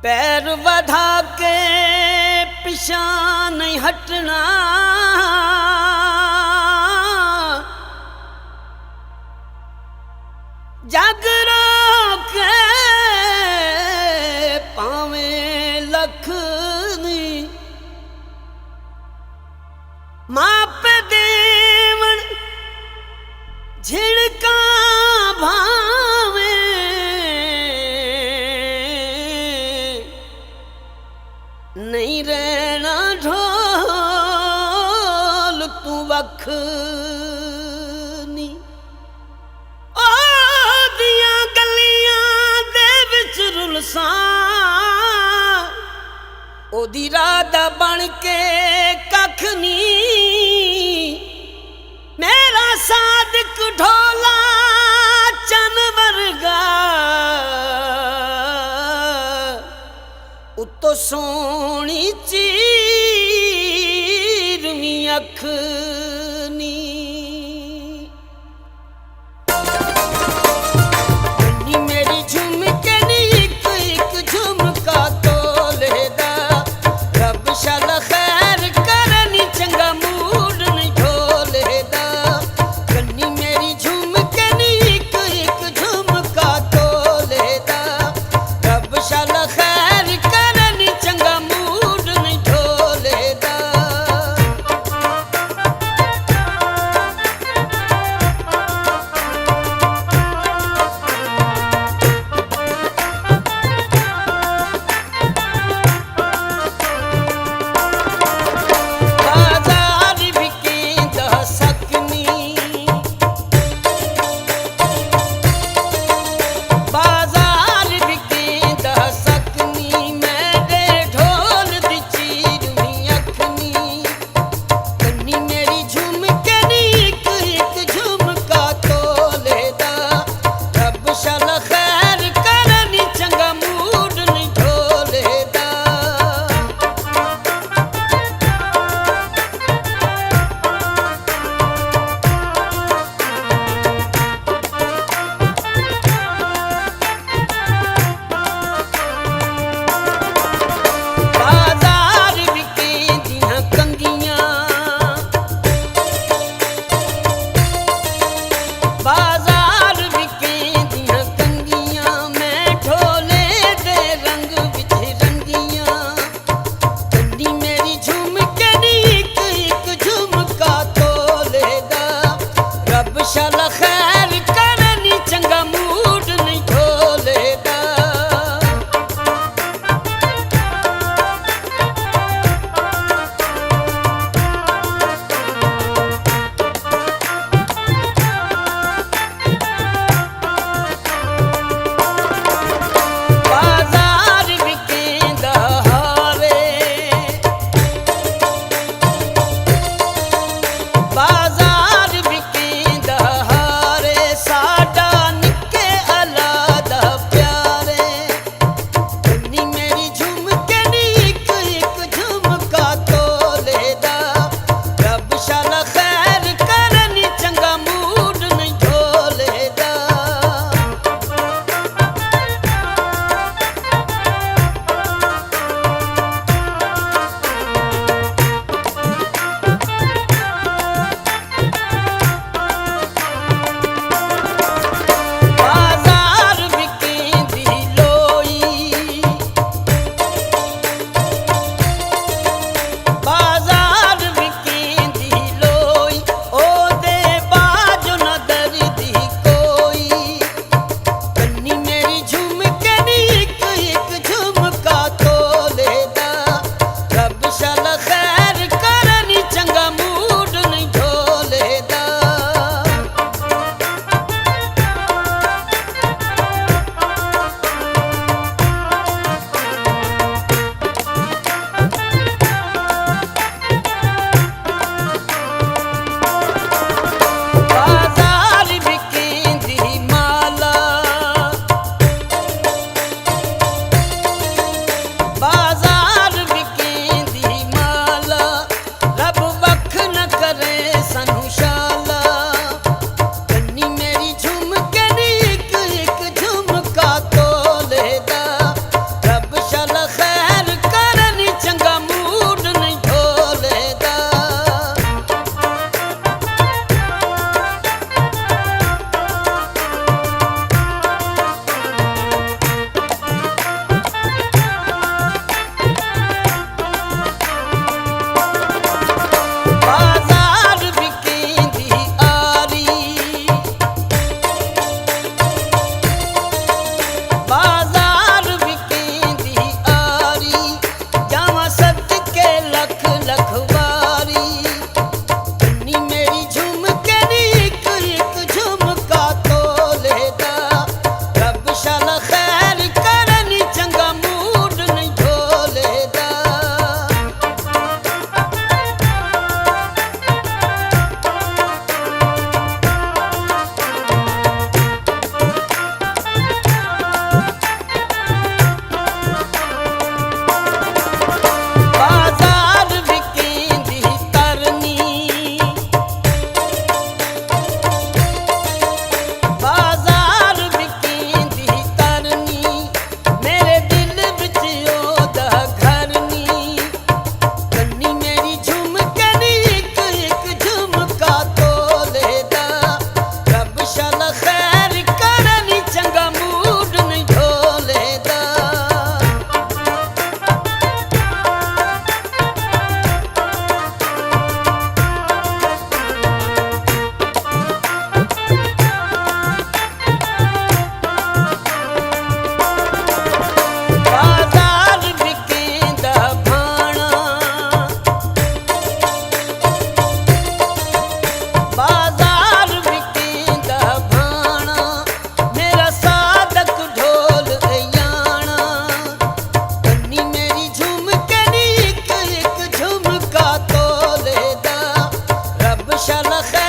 पैर बढ़ा के पिछा नहीं हटना, जागरो के पावे लखनी, माप देवन झिड़का भावे, नहीं रहना ढोल तू वखनी। ओ दियां गलियां दे विच रुलसा ओदी राधा बन के कख नी, मेरा सादिक ढोला चन वर्गा उत्तो सोनी चीरवी अख नी। गन्नी मेरी झुमके नी इक इक झुमका तोले दा, रब शाल खैर करनी चंगा मूड नहीं ढोले दा। गन्नी मेरी झुमके नी इक इक झुमका तोले दा, रब शाल खैर करनी चंगा मूड नहीं ढोले दा। शाला खैर